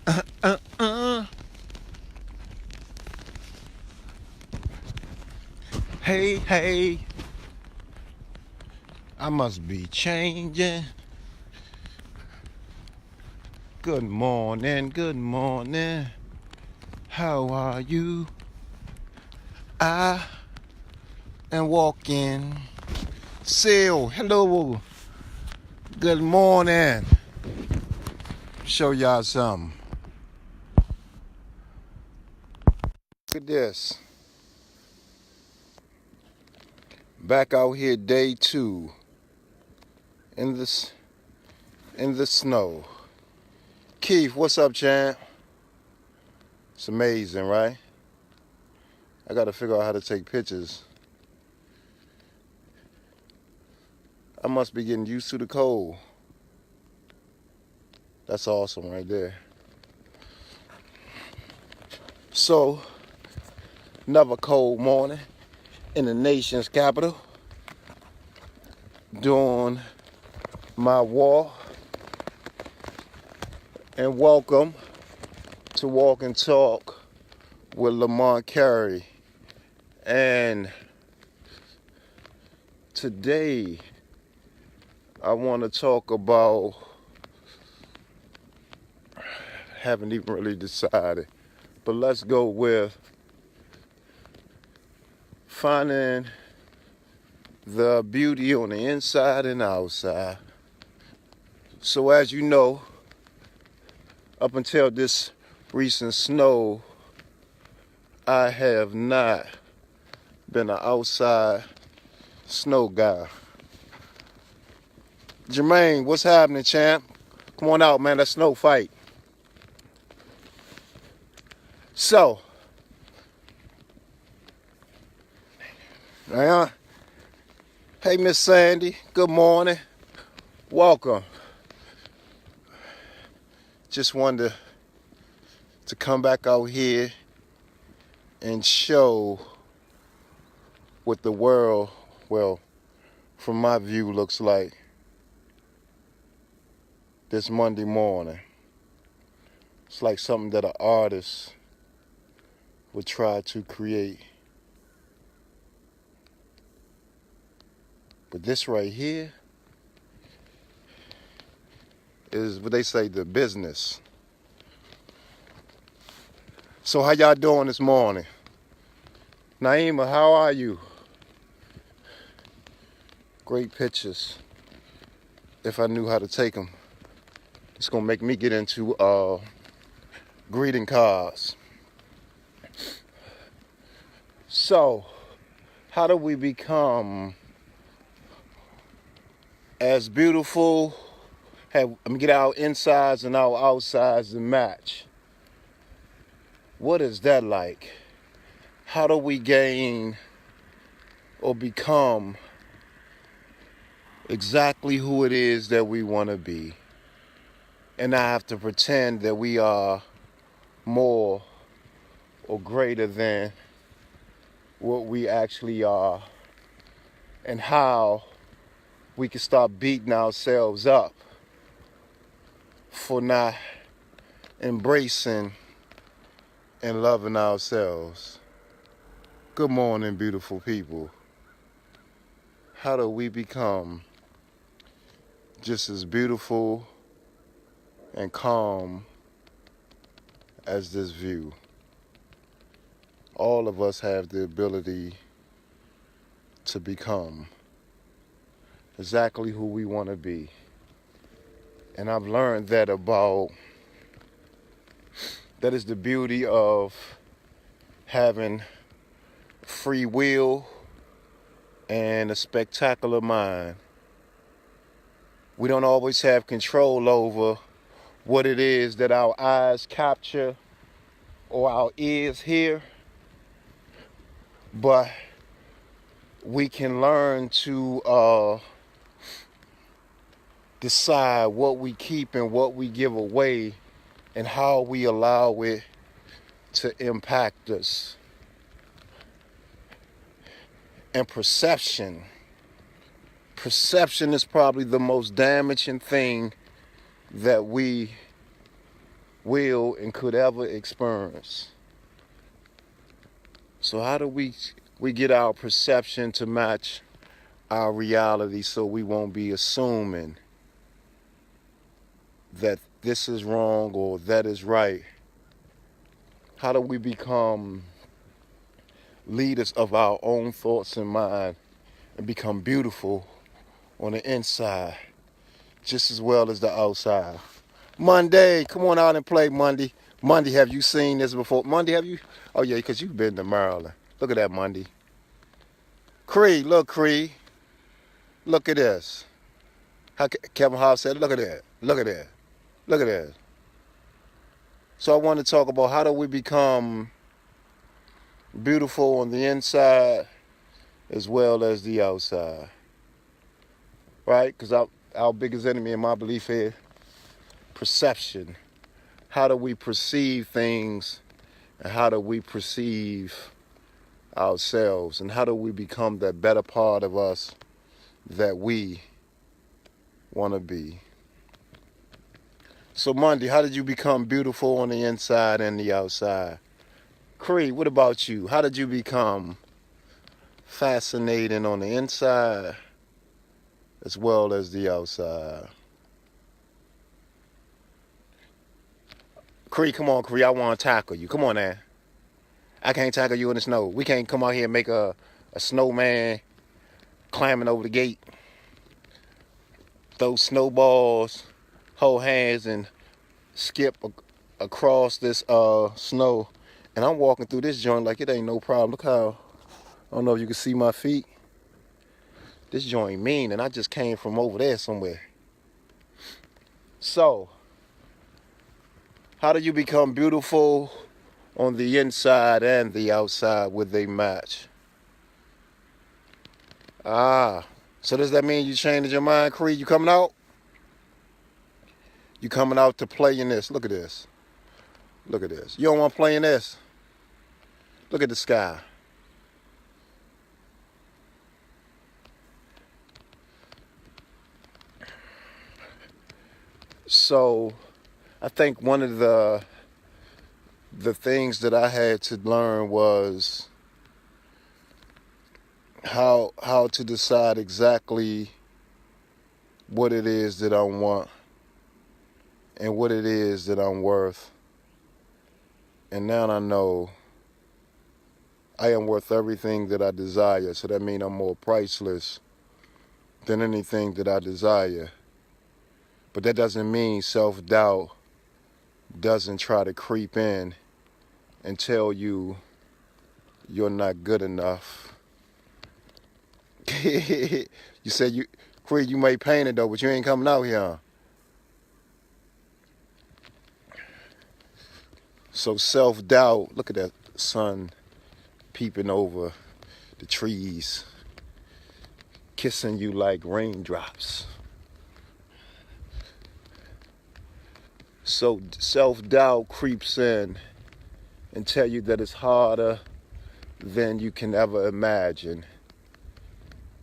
Uh, uh. Hey, hey, I must be changing. Good morning, good morning. How are you? I am walking. Seal, hello. Good morning. Show y'all something. Look at this. Back out here, day 2 in the snow. Keith, what's up, champ? It's amazing, right? I gotta figure out how to take pictures. I must be getting used to the cold. That's awesome right there. So, another cold morning in the nation's capital. Doing my walk. And welcome to Walk and Talk with Lamont Carey. And today, I want to talk about, haven't even really decided, but let's go with finding the beauty on the inside and outside. So as you know, up until this recent snow, I have not been an outside snow guy. Jermaine, what's happening, champ? Come on out, man. Let's snow fight. So, hey, Miss Sandy. Good morning. Welcome. Just wanted to come back out here and show what the world, well, from my view, looks like this Monday morning. It's like something that an artist would try to create. But this right here is what they say, the business. So how y'all doing this morning? Naima, how are you? Great pictures. If I knew how to take them. It's gonna make me get into greeting cards. So, how do we become as beautiful, get our insides and our outsides to match? What is that like? How do we gain or become exactly who it is that we want to be? And not have to pretend that we are more or greater than what we actually are, and how we can start beating ourselves up for not embracing and loving ourselves. Good morning, beautiful people. How do we become just as beautiful and calm as this view? All of us have the ability to become exactly who we want to be. And I've learned that is the beauty of having free will and a spectacular mind. We don't always have control over what it is that our eyes capture or our ears hear, but we can learn to decide what we keep and what we give away and how we allow it to impact us. And perception is probably the most damaging thing that we will, and could ever experience. So how do we get our perception to match our reality so we won't be assuming that this is wrong or that is right? How do we become leaders of our own thoughts and mind and become beautiful on the inside just as well as the outside? Monday, come on out and play, Monday. Monday, have you seen this before? Monday, have you? Oh, yeah, because you've been to Maryland. Look at that, Monday. Cree, look, Cree. Look at this. How Kevin Hart said, look at that. Look at that. Look at that. So I want to talk about how do we become beautiful on the inside as well as the outside. Right? Because our biggest enemy, in my belief, is perception. How do we perceive things, and how do we perceive ourselves, and how do we become that better part of us that we want to be? So Monday, how did you become beautiful on the inside and the outside? Cree, what about you? How did you become fascinating on the inside as well as the outside? Cree, come on, Cree, I want to tackle you. Come on now. I can't tackle you in the snow. We can't come out here and make a snowman climbing over the gate, throw snowballs, hold hands, and skip across this snow. And I'm walking through this joint like it ain't no problem. Look how, I don't know if you can see my feet. This joint mean, and I just came from over there somewhere. So, how do you become beautiful on the inside and the outside? Would they match? So does that mean you changed your mind, Creed? You coming out? You coming out to play in this? Look at this. Look at this. You don't want to play in this? Look at the sky. So, I think one of the things that I had to learn was how to decide exactly what it is that I want and what it is that I'm worth. And now I know I am worth everything that I desire. So that means I'm more priceless than anything that I desire. But that doesn't mean self-doubt doesn't try to creep in and tell you you're not good enough. You said Creed, you may paint it though, but you ain't coming out here. So self-doubt, look at that sun peeping over the trees, kissing you like raindrops. So self-doubt creeps in and tell you that it's harder than you can ever imagine.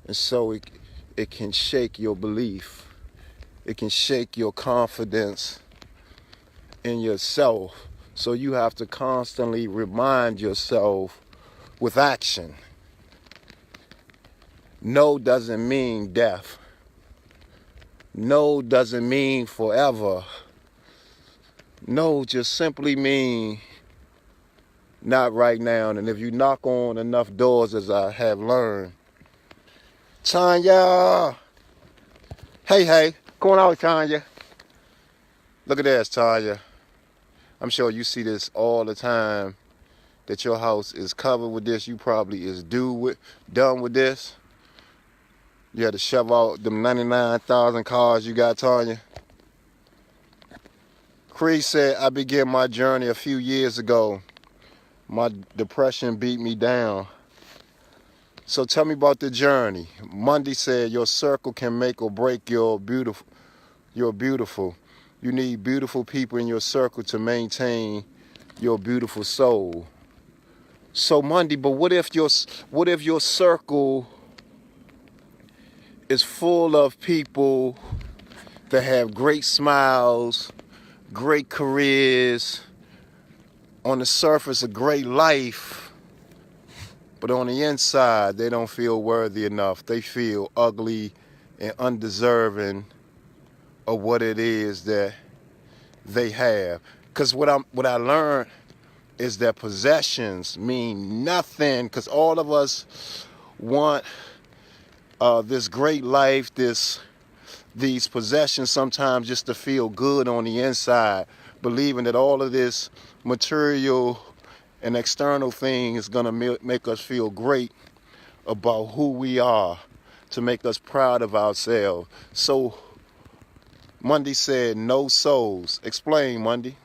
And so it can shake your belief. It can shake your confidence in yourself. So you have to constantly remind yourself with action. No doesn't mean death. No doesn't mean forever. No just simply mean not right now. And if you knock on enough doors, as I have learned, Tanya, hey, come on out, Tanya. Look at this, Tanya. I'm sure you see this all the time, that your house is covered with this. You probably is done with this. You had to shove out them 99,000 cars you got, Tanya. Creed said, I began my journey a few years ago. My depression beat me down. So tell me about the journey. Monday said, your circle can make or break your beautiful. You're beautiful. You need beautiful people in your circle to maintain your beautiful soul. So Monday, but what if your circle is full of people that have great smiles, great careers, on the surface a great life, but on the inside they don't feel worthy enough. They feel ugly and undeserving of what it is that they have. Because what I learned is that possessions mean nothing, because all of us want this great life, these possessions sometimes just to feel good on the inside, believing that all of this material and external thing is going to make us feel great about who we are, to make us proud of ourselves. So Monday said no souls. Explain, Monday.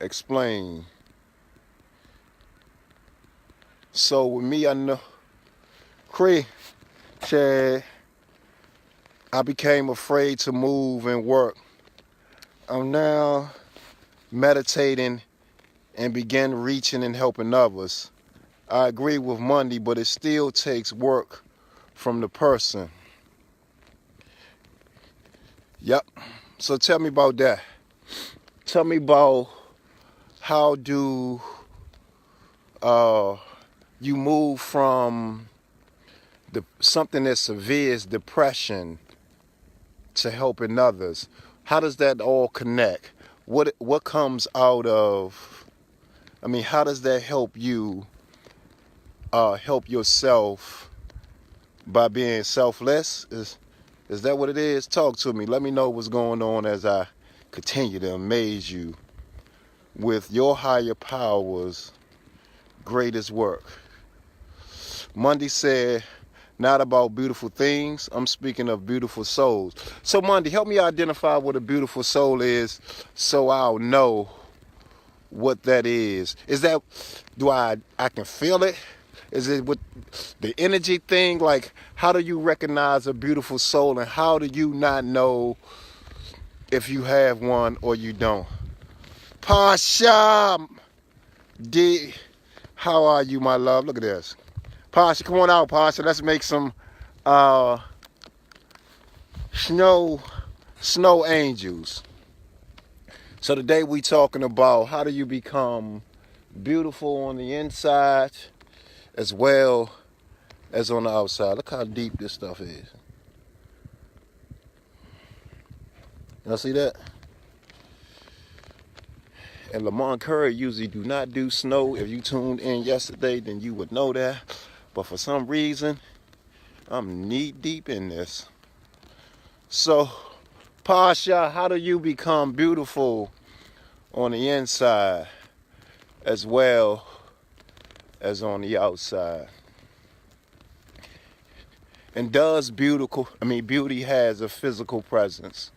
Explain. So with me, I know, Chad, I became afraid to move and work. I'm now meditating and begin reaching and helping others. I agree with Monday, but it still takes work from the person. Yep. So tell me about that. Tell me about how do you move from something as severe as depression to helping others. How does that all connect? What comes out of, how does that help you help yourself by being selfless? Is that what it is? Talk to me. Let me know what's going on as I continue to amaze you with your higher powers' greatest work. Monday said, not about beautiful things. I'm speaking of beautiful souls. So Monday, help me identify what a beautiful soul is so I'll know what that is. Is that, I can feel it? Is it with the energy thing? Like, how do you recognize a beautiful soul, and how do you not know if you have one or you don't? Pasha D, how are you, my love? Look at this. Pasha, come on out, Pasha. Let's make some snow angels. So today we talking about how do you become beautiful on the inside as well as on the outside. Look how deep this stuff is. Y'all see that? And Lamont Carey usually do not do snow. If you tuned in yesterday, then you would know that. But for some reason, I'm knee deep in this. So, Pasha, how do you become beautiful on the inside as well as on the outside? And does beauty has a physical presence?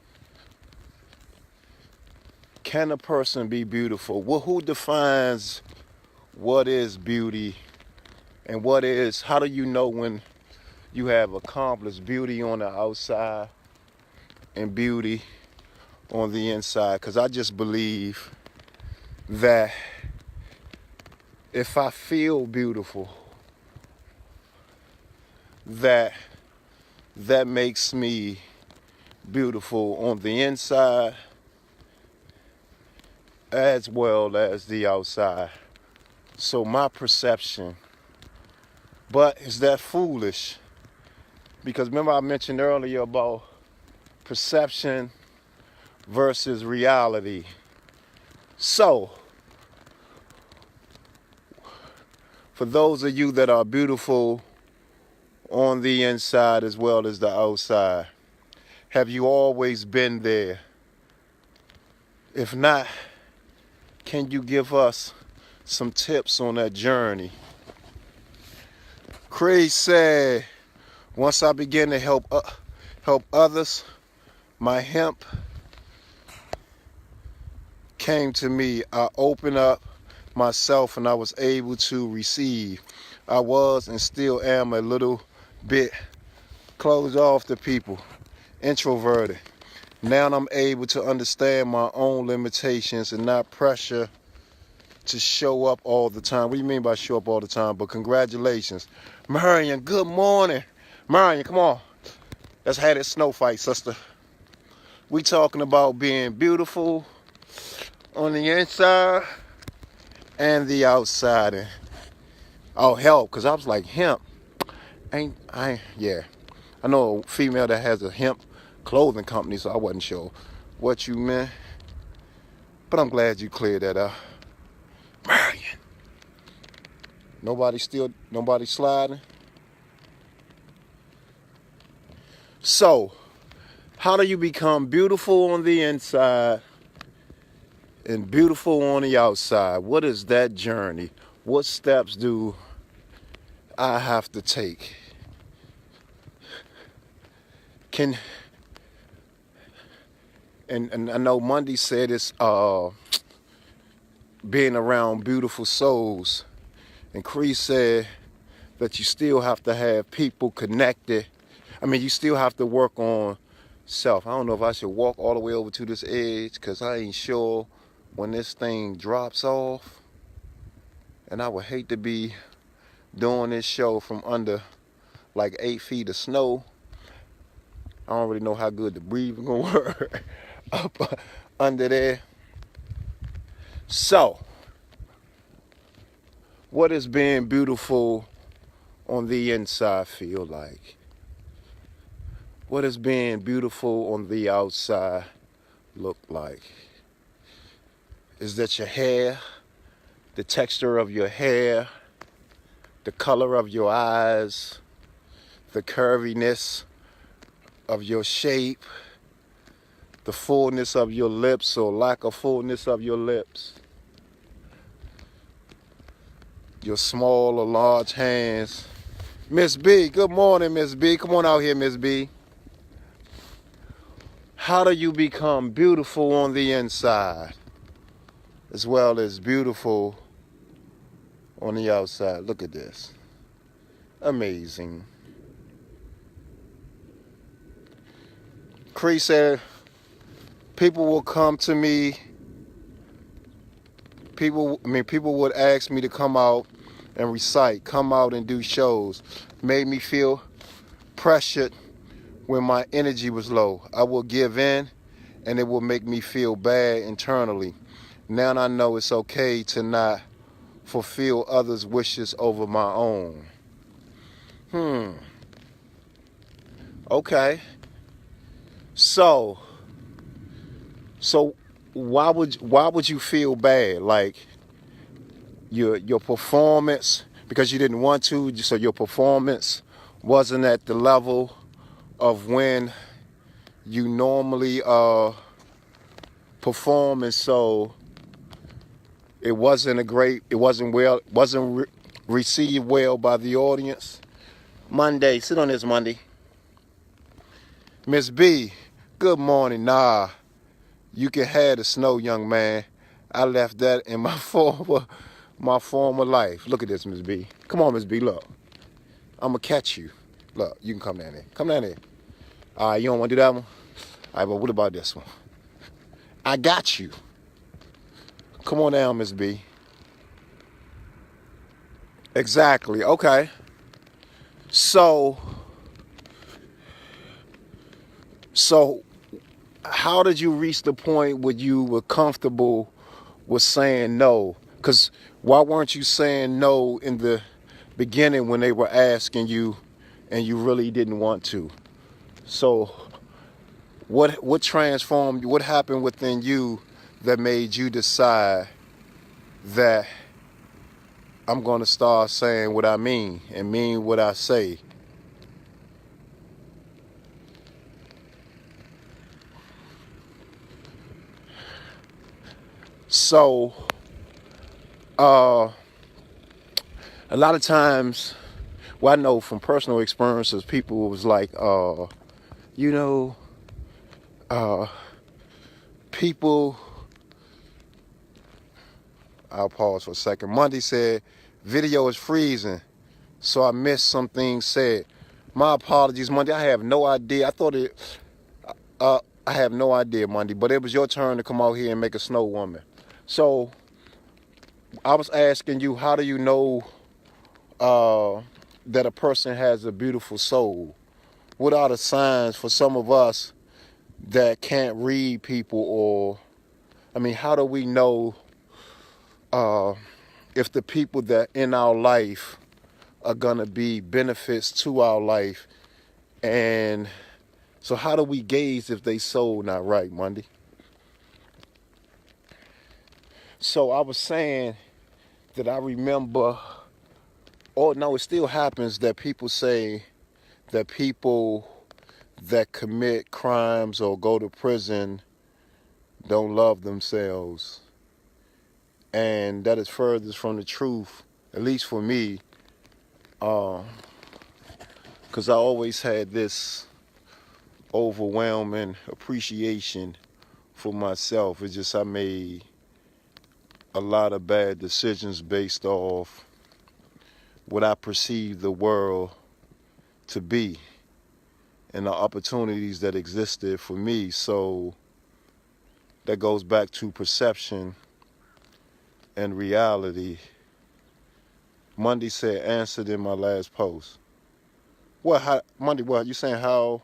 Can a person be beautiful? Well, who defines what is beauty and how do you know when you have accomplished beauty on the outside and beauty on the inside? Because I just believe that if I feel beautiful, that makes me beautiful on the inside as well as the outside. So my perception, but is that foolish? Because remember I mentioned earlier about perception versus reality. So, for those of you that are beautiful on the inside as well as the outside, have you always been there? If not, can you give us some tips on that journey? Craig said, once I began to help others, my hemp came to me. I opened up myself and I was able to receive. I was and still am a little bit closed off to people, introverted. Now I'm able to understand my own limitations and not pressure to show up all the time. What do you mean by show up all the time? But congratulations. Marion, good morning. Marion, come on. Let's have this snow fight, sister. We talking about being beautiful on the inside and the outside. And oh, help, because I was like, hemp. Yeah. I know a female that has a hemp clothing company, so I wasn't sure what you meant. But I'm glad you cleared that up. Brian. Nobody sliding. So, how do you become beautiful on the inside and beautiful on the outside? What is that journey? What steps do I have to take? And I know Monday said it's being around beautiful souls. And Cree said that you still have to have people connected. I mean, you still have to work on self. I don't know if I should walk all the way over to this edge because I ain't sure when this thing drops off. And I would hate to be doing this show from under like 8 feet of snow. I don't really know how good the breathing gonna work up under there. So, what does being beautiful on the inside feel like? What does being beautiful on the outside look like? Is that your hair, the texture of your hair, the color of your eyes, the curviness of your shape, the fullness of your lips or lack of fullness of your lips, your small or large hands? Miss B, good morning, Miss B. Come on out here, Miss B. How do you become beautiful on the inside as well as beautiful on the outside? Look at this. Amazing. Cree said, people will come to me. People would ask me to come out and recite, come out and do shows. Made me feel pressured when my energy was low. I will give in and it will make me feel bad internally. Now I know it's okay to not fulfill others' wishes over my own. Okay. So why would you feel bad? Like your performance, because you didn't want to, so your performance wasn't at the level of when you normally perform, and so it wasn't received well by the audience. Monday, sit on this, Monday. Miss B, good morning. Nah, you can have the snow, young man. I left that in my former life. Look at this, Miss B. Come on, Miss B, look. I'm gonna catch you. Look, you can come down there. Come down there. All right, you don't want to do that one? All right, but what about this one? I got you. Come on down, Miss B. Exactly, okay. So how did you reach the point where you were comfortable with saying no? Because why weren't you saying no in the beginning when they were asking you and you really didn't want to? So what transformed you? What happened within you that made you decide that I'm going to start saying what I mean and mean what I say? So, a lot of times, well, I know from personal experiences, people was like, people, I'll pause for a second. Monday said, video is freezing, so I missed some things said. My apologies, Monday. I have no idea. I have no idea, Monday, but it was your turn to come out here and make a snow woman. So I was asking you, how do you know that a person has a beautiful soul? What are the signs for some of us that can't read people, or, I mean, how do we know if the people that in our life are going to be benefits to our life? And so how do we gauge if they soul not right, Monday? So I was saying that I remember, or no, it still happens that people say that people that commit crimes or go to prison don't love themselves. And that is furthest from the truth, at least for me, because I always had this overwhelming appreciation for myself. It's just I made a lot of bad decisions based off what I perceived the world to be and the opportunities that existed for me. So that goes back to perception and reality. Monday said answered in my last post. What, Monday, what, you saying how,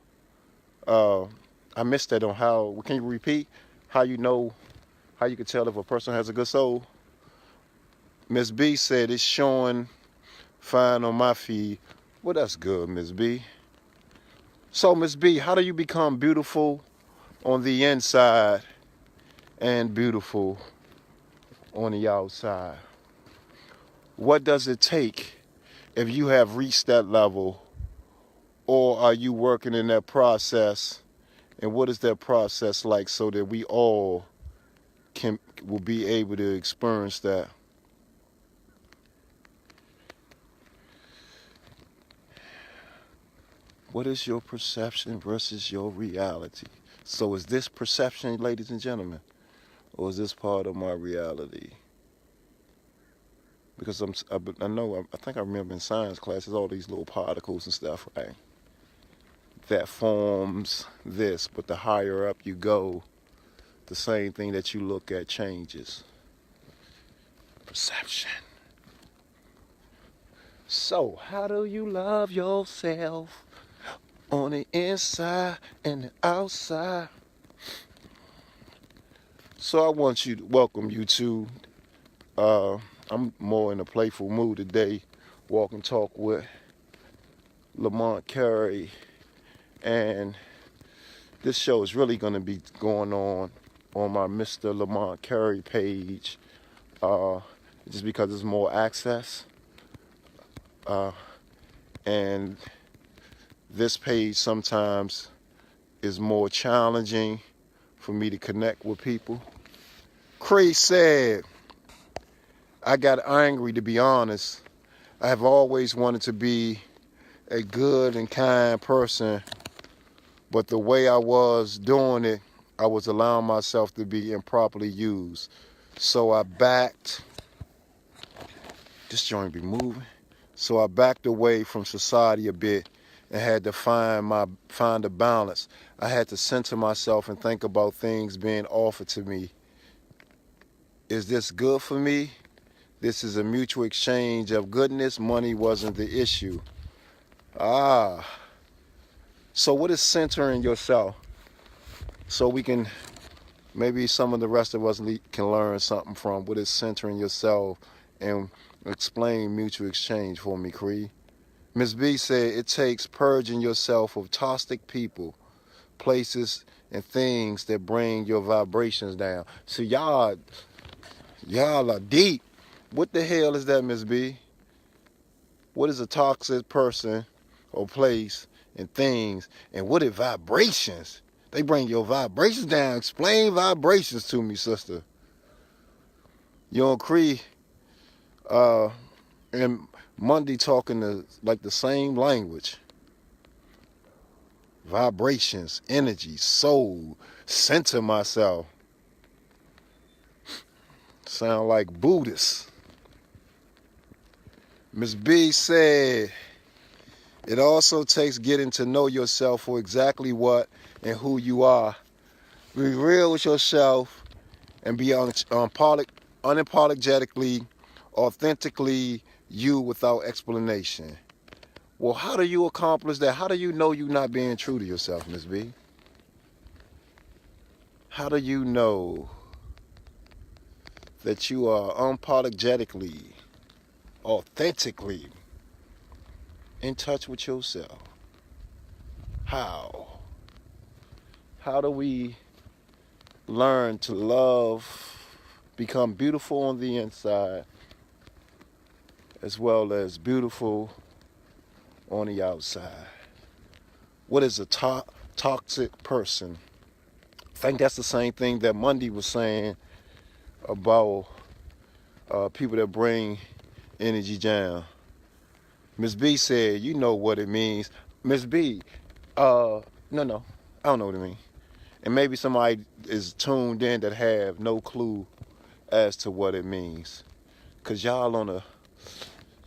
I missed that on how, can you repeat how you know, how you can tell if a person has a good soul? Miss B said it's showing fine on my feed. Well, that's good, Miss B. So, Miss B, how do you become beautiful on the inside and beautiful on the outside? What does it take if you have reached that level, or are you working in that process? And what is that process like so that we all will be able to experience that? What is your perception versus your reality? So is this perception, ladies and gentlemen, or is this part of my reality? Because I know, I think I remember in science classes, all these little particles and stuff, right? That forms this, but the higher up you go, the same thing that you look at changes. Perception. So, how do you love yourself on the inside and the outside? So I want you to welcome you to, I'm more in a playful mood today, walk and talk with Lamont Carey. And this show is really going to be going on my Mr. Lamont Carey page, just because there's more access. And this page sometimes is more challenging for me to connect with people. Cree said, I got angry, to be honest. I have always wanted to be a good and kind person, but the way I was doing it, I was allowing myself to be improperly used. So I backed, this joint be moving. So I backed away from society a bit and had to find a balance. I had to center myself and think about things being offered to me. Is this good for me? This is a mutual exchange of goodness. Money wasn't the issue. So what is centering yourself? So we can, maybe some of the rest of us can learn something from what is centering yourself, and explain mutual exchange for me, Cree. Ms. B said it takes purging yourself of toxic people, places, and things that bring your vibrations down. So y'all are deep. What the hell is that, Ms. B? What is a toxic person or place and things? And what are vibrations? They bring your vibrations down. Explain vibrations to me, sister. You and Cree and Monday talking like the same language. Vibrations, energy, soul, center myself. Sound like Buddhists. Ms. B said, it also takes getting to know yourself for exactly what and who you are. Be real with yourself and be unapologetically, authentically you without explanation. Well, how do you accomplish that? How do you know you're not being true to yourself, Ms. B? How do you know that you are unapologetically, authentically in touch with yourself? How? How do we learn to love, become beautiful on the inside, as well as beautiful on the outside? What is a toxic person? I think that's the same thing that Monday was saying about people that bring energy down. Miss B said, you know what it means. Miss B, no, I don't know what it means. And maybe somebody is tuned in that have no clue as to what it means. Cause y'all on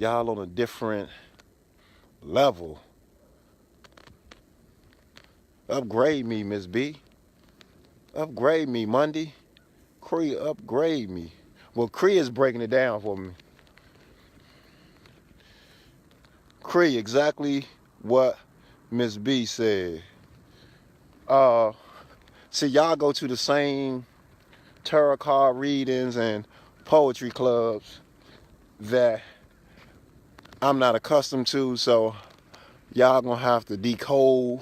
a different level. Upgrade me, Miss B. Upgrade me, Monday. Cree, upgrade me. Well, Cree is breaking it down for me. Cree, exactly what Miss B said. See, y'all go to the same tarot card readings and poetry clubs that I'm not accustomed to, so y'all gonna have to decode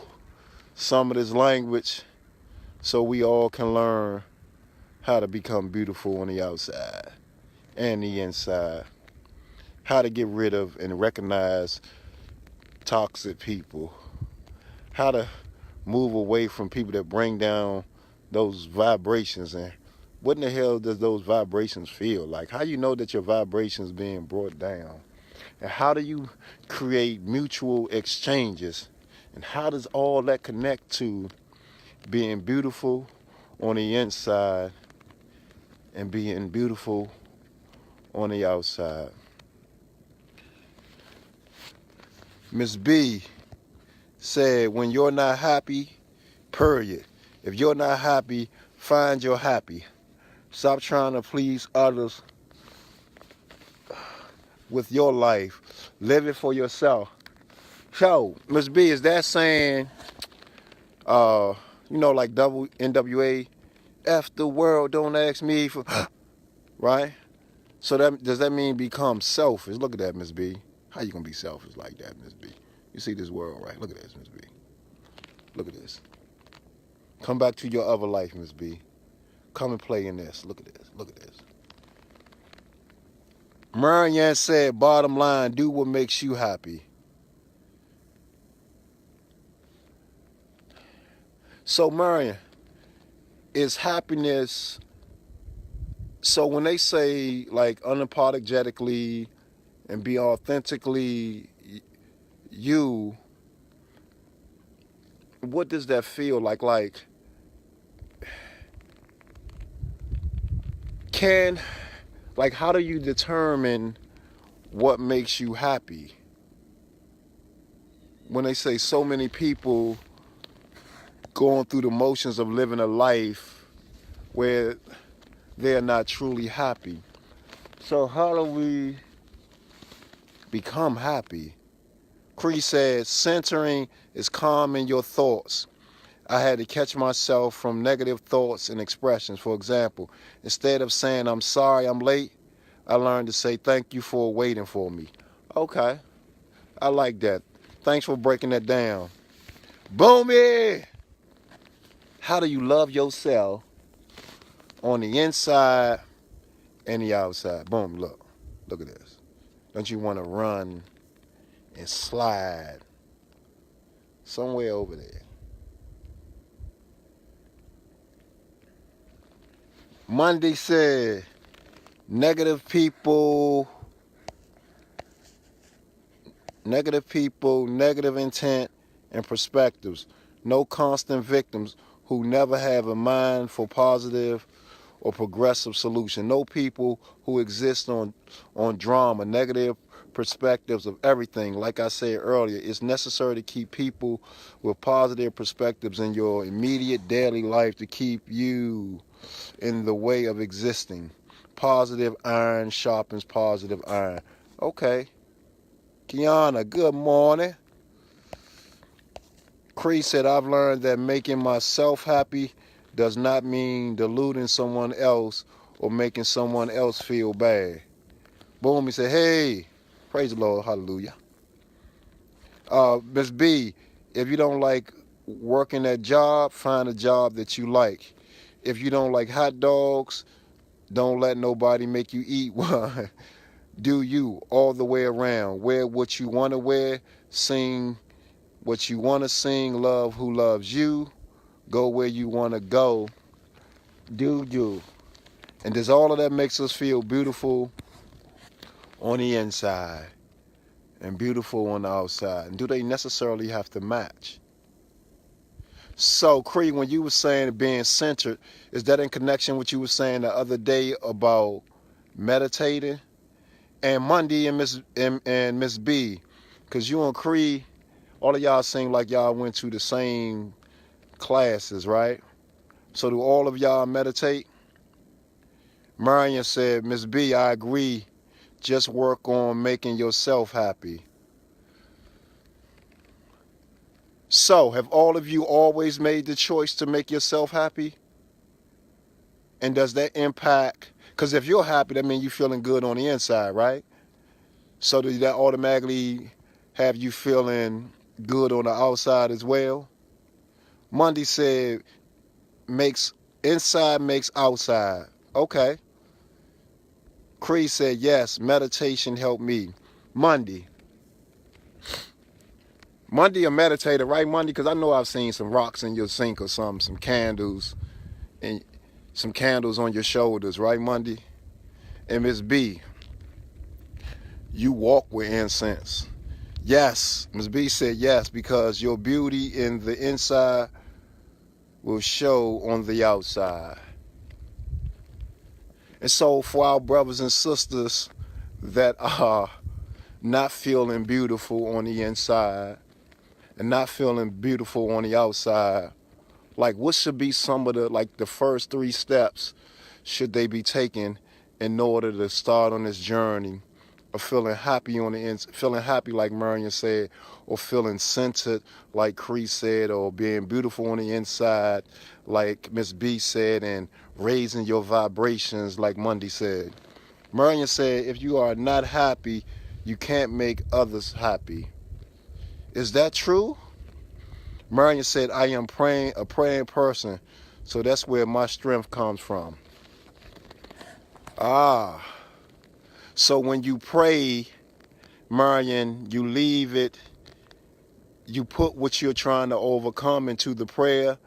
some of this language so we all can learn how to become beautiful on the outside and the inside. How to get rid of and recognize toxic people. How to move away from people that bring down those vibrations. And what in the hell does those vibrations feel like? How you know that your vibrations being brought down? And how do you create mutual exchanges? And how does all that connect to being beautiful on the inside and being beautiful on the outside? Miss B said, when you're not happy, period. If you're not happy, find your happy. Stop trying to please others with your life. Live it for yourself. So, Miss B, is that saying, like double NWA, F the world, don't ask me for, right? So does that mean become selfish? Look at that, Miss B. How you gonna be selfish like that, Miss B? You see this world, right? Look at this, Miss B. Look at this. Come back to your other life, Miss B. Come and play in this. Look at this. Look at this. Marianne said, bottom line, do what makes you happy. So, Marianne, is happiness... So when they say, like, unapologetically and be authentically you, what does that feel like? Like, how do you determine what makes you happy? When they say so many people going through the motions of living a life where they're not truly happy. So how do we become happy? Cree said, centering is calming your thoughts. I had to catch myself from negative thoughts and expressions. For example, instead of saying, I'm sorry I'm late, I learned to say, thank you for waiting for me. Okay, I like that. Thanks for breaking that down. Boomy! How do you love yourself on the inside and the outside? Boom, look. Look at this. Don't you want to run and slide somewhere over there? Monday said, negative people, negative intent, and perspectives. No constant victims who never have a mind for positive or progressive solution. No people who exist on drama, negative perspectives of everything. Like I said earlier, it's necessary to keep people with positive perspectives in your immediate daily life to keep you in the way of existing. Positive iron sharpens positive iron. Okay. Kiana, good morning. Cree said, I've learned that making myself happy does not mean deluding someone else or making someone else feel bad. Boom, he said, hey, praise the Lord, hallelujah. Miss B, if you don't like working that job, find a job that you like. If you don't like hot dogs, don't let nobody make you eat one. Do you all the way around. Wear what you want to wear, sing what you want to sing, love who loves you, go where you want to go. Do you. And does all of that makes us feel beautiful on the inside and beautiful on the outside? And do they necessarily have to match? So, Cree, when you were saying being centered, is that in connection with what you were saying the other day about meditating? And Monday and Miss B, because you and Cree, all of y'all seem like y'all went to the same classes, right? So do all of y'all meditate? Marion said, Miss B, I agree. Just work on making yourself happy. So, have all of you always made the choice to make yourself happy? And does that impact? Because if you're happy, that means you're feeling good on the inside, right? So does that automatically have you feeling good on the outside as well? Monday said, inside makes outside. Okay. Cree said, yes, meditation helped me. Monday a meditator, right, Monday? Because I know I've seen some rocks in your sink or something, some candles, and some candles on your shoulders, right, Monday? And Miss B, you walk with incense. Yes, Ms. B said yes, because your beauty in the inside will show on the outside. And so for our brothers and sisters that are not feeling beautiful on the inside and not feeling beautiful on the outside, like what should be some of the first 3 steps should they be taking in order to start on this journey of feeling happy on the inside, feeling happy like Marion said, or feeling centered like Cree said, or being beautiful on the inside like Miss B said, and raising your vibrations like Monday said. Marion said, if you are not happy, you can't make others happy. Is that true? Marion said, I am a praying person, so that's where my strength comes from. So when you pray, Marion, you leave it, you put what you're trying to overcome into the prayer,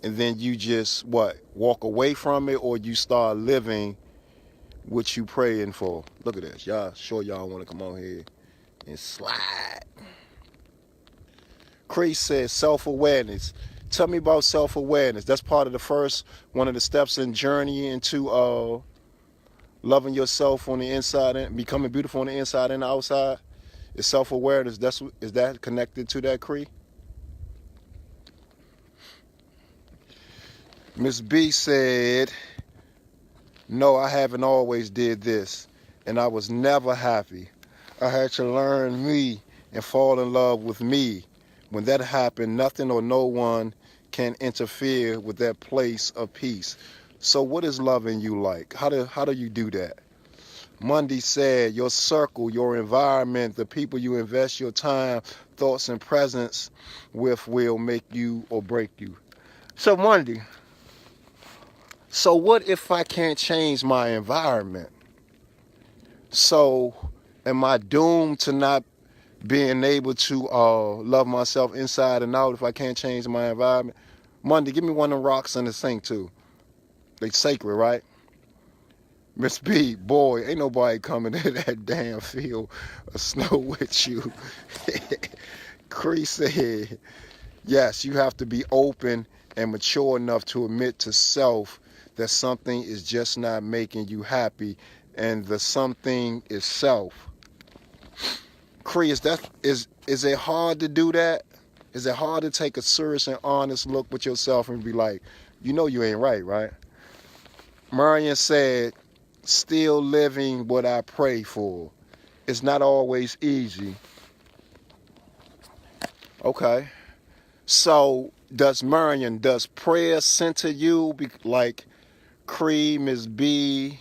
and then you just, walk away from it, or you start living what you praying for. Look at this. Y'all sure y'all want to come on here and slide. Chris says self-awareness. Tell me about self-awareness. That's part of the first one of the steps in journey into loving yourself on the inside and becoming beautiful on the inside and the outside. Is self-awareness. Is that connected to that, Cree? Miss B said, no, I haven't always did this, and I was never happy. I had to learn me and fall in love with me. When that happened, nothing or no one can interfere with that place of peace. So what is loving you like? How do you do that? Monday said, your circle, your environment, the people you invest your time, thoughts, and presence with will make you or break you. So Monday, so what if I can't change my environment? So am I doomed to not being able to love myself inside and out if I can't change my environment? Monday, give me one of the rocks in the sink too. They sacred, right? Miss B, boy, ain't nobody coming to that damn field of snow with you. Cree said, yes, you have to be open and mature enough to admit to self that something is just not making you happy, and the something is self. Cree, is it hard to do that? Is it hard to take a serious and honest look with yourself and be like, you know you ain't right? Marion said, still living what I pray for. It's not always easy. Okay. So does Marion, does prayer center you? Like Cree, Miss B,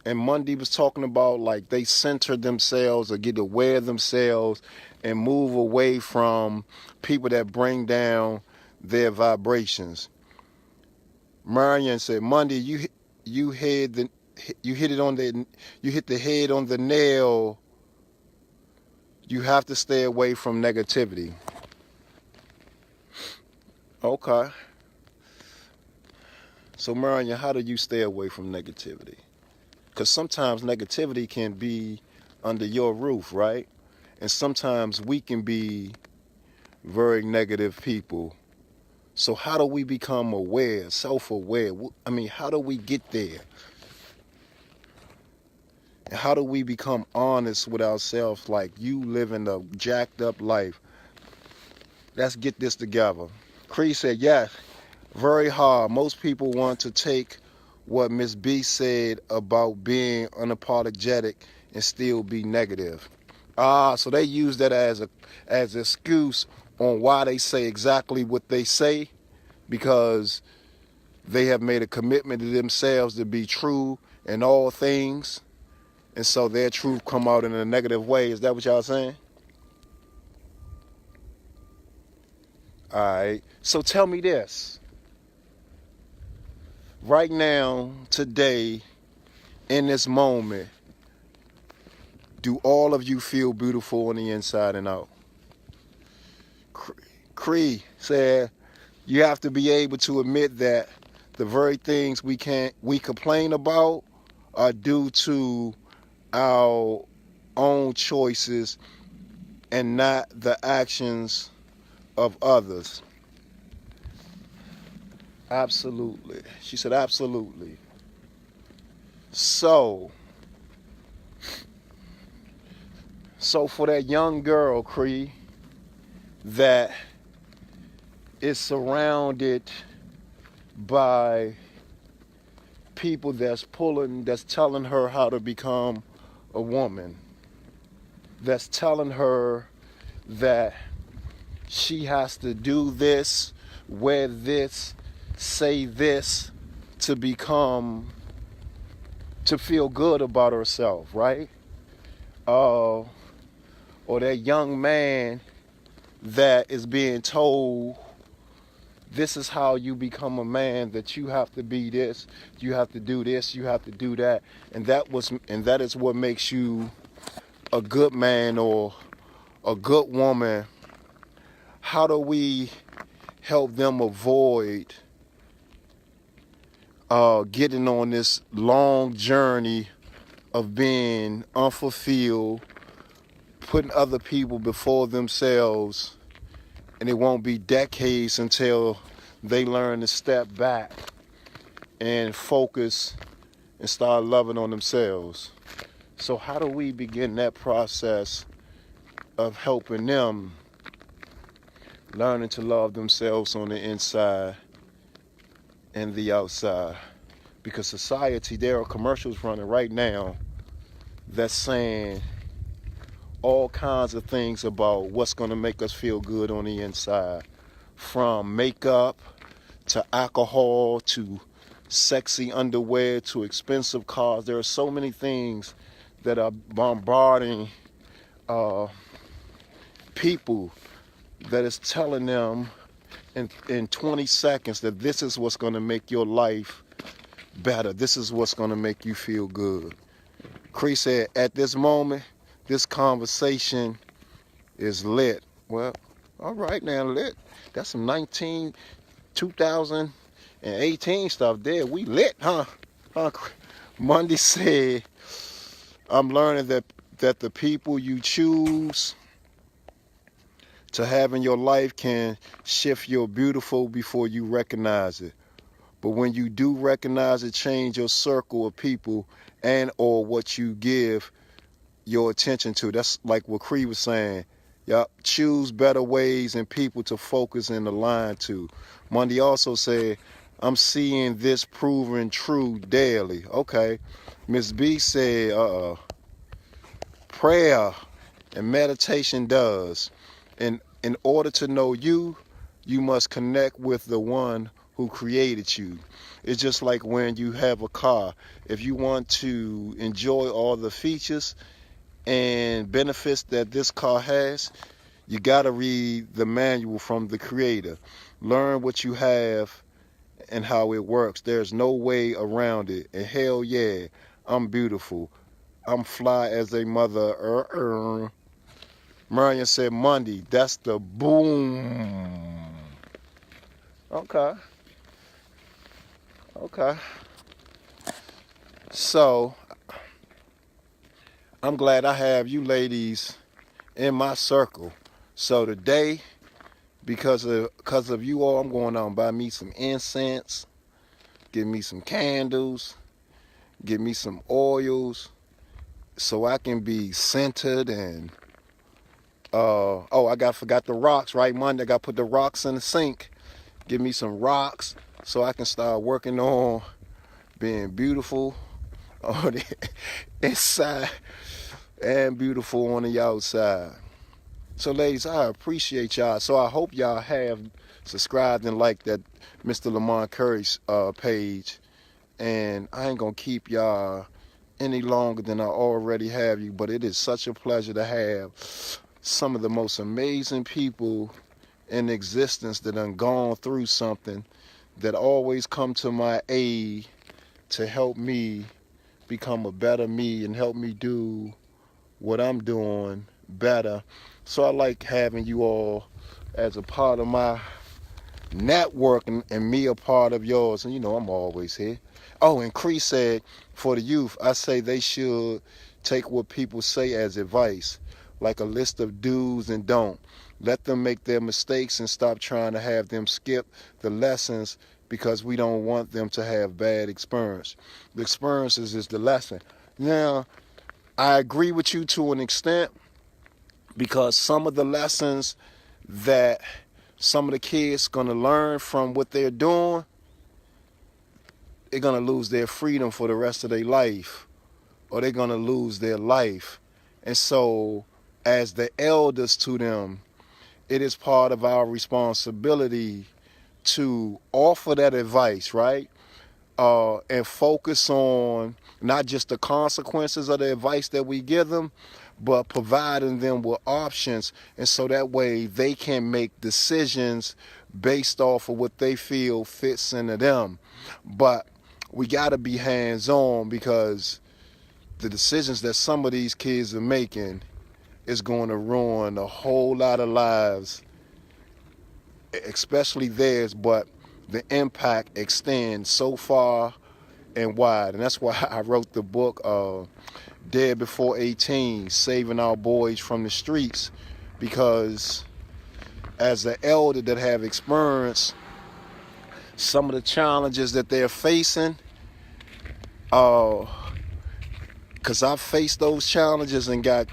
and Monday was talking about, like, they center themselves or get aware of themselves and move away from people that bring down their vibrations. Marion said, Monday, you hit the you hit the head on the nail. You have to stay away from negativity. Okay. So Marion, how do you stay away from negativity? Because sometimes negativity can be under your roof, right? And sometimes we can be very negative people. So how do we become aware, self-aware? I mean, how do we get there? And how do we become honest with ourselves, like, you living a jacked up life? Let's get this together. Cree said, yes, very hard. Most people want to take what Miss B said about being unapologetic and still be negative. So they use that as an excuse on why they say exactly what they say, because they have made a commitment to themselves to be true in all things, and so their truth come out in a negative way. Is that what y'all saying? All right. So tell me this. Right now, today, in this moment, do all of you feel beautiful on the inside and out? Cree said, you have to be able to admit that the very things we complain about are due to our own choices and not the actions of others. Absolutely. She said, absolutely. So for that young girl, Cree, that is surrounded by people that's telling her how to become a woman, that's telling her that she has to do this, wear this, say this to feel good about herself, right? Or that young man that is being told, this is how you become a man, that you have to be this, you have to do this, you have to do that, and that is what makes you a good man or a good woman. How do we help them avoid getting on this long journey of being unfulfilled, putting other people before themselves, and it won't be decades until they learn to step back and focus and start loving on themselves? So how do we begin that process of helping them learning to love themselves on the inside and the outside? Because society, there are commercials running right now that's saying all kinds of things about what's going to make us feel good on the inside, from makeup to alcohol to sexy underwear to expensive cars. There are so many things that are bombarding people, that is telling them in 20 seconds that this is what's going to make your life better. This is what's going to make you feel good. Cree said, at this moment, this conversation is lit. Well, all right now, lit. That's some 2018 stuff there. We lit, huh? Monday said, I'm learning that the people you choose to have in your life can shift your beautiful before you recognize it. But when you do recognize it, change your circle of people and or what you give your attention to. That's like what Cree was saying. Yup, choose better ways and people to focus and align to. Monday also said, I'm seeing this proven true daily. Okay. Miss B said, prayer and meditation does. In order to know you, You must connect with the one who created you. It's just like when you have a car. If you want to enjoy all the features and benefits that this car has, you got to read the manual from the creator. Learn what you have and how it works. There's no way around it. And hell yeah, I'm beautiful. I'm fly as a mother. Marion said Monday. That's the boom. Okay. So I'm glad I have you ladies in my circle. So today, because of you all, I'm going out and buy me some incense, get me some candles, get me some oils, so I can be centered and forgot the rocks, right? Monday I got to put the rocks in the sink. Give me some rocks so I can start working on being beautiful on the inside and beautiful on the outside. So ladies, I appreciate y'all. So I hope y'all have subscribed and liked that Mr. Lamont Carey's page. And I ain't going to keep y'all any longer than I already have you. But it is such a pleasure to have some of the most amazing people in existence that done gone through something, that always come to my aid to help me become a better me and help me do what I'm doing better. So I like having you all as a part of my network and me a part of yours. And you know I'm always here. Oh, and Cree said, for the youth, I say they should take what people say as advice, like a list of do's and don't. Let them make their mistakes and stop trying to have them skip the lessons, because we don't want them to have bad experience. The experiences is the lesson. Now, I agree with you to an extent, because some of the lessons that some of the kids going to learn from what they're doing, they're going to lose their freedom for the rest of their life, or they're going to lose their life. And so, as the elders to them, it is part of our responsibility to offer that advice, right? And focus on not just the consequences of the advice that we give them, but providing them with options, and so that way they can make decisions based off of what they feel fits into them. But we got to be hands-on, because the decisions that some of these kids are making is going to ruin a whole lot of lives, especially theirs, but the impact extends so far and wide. And that's why I wrote the book, Dead Before 18, Saving Our Boys from the Streets, because as an elder that have experienced some of the challenges that they're facing, because I've faced those challenges and got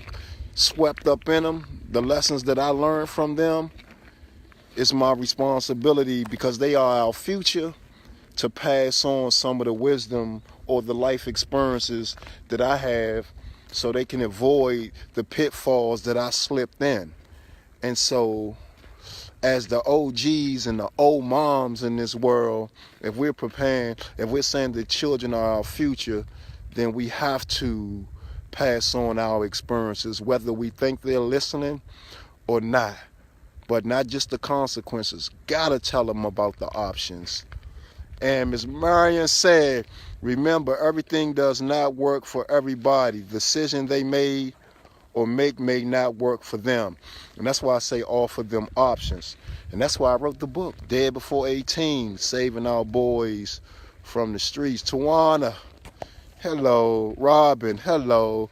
swept up in them, the lessons that I learned from them, it's my responsibility, because they are our future, to pass on some of the wisdom or the life experiences that I have, so they can avoid the pitfalls that I slipped in. And so, as the OGs and the old moms in this world, if we're preparing, if we're saying the children are our future, then we have to pass on our experiences, whether we think they're listening or not. But not just the consequences. Gotta tell them about the options. And Ms. Marion said, remember, everything does not work for everybody. The decision they made or make may not work for them. And that's why I say offer them options. And that's why I wrote the book, Dead Before 18, Saving Our Boys from the Streets. Tawana, hello. Robin, hello.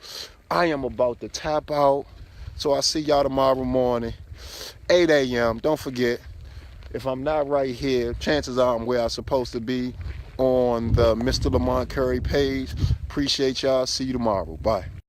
I am about to tap out, so I'll see y'all tomorrow morning, 8 a.m. Don't forget, if I'm not right here, chances are I'm where I'm supposed to be, on the Mr. Lamont Carey page. Appreciate y'all. See you tomorrow. Bye.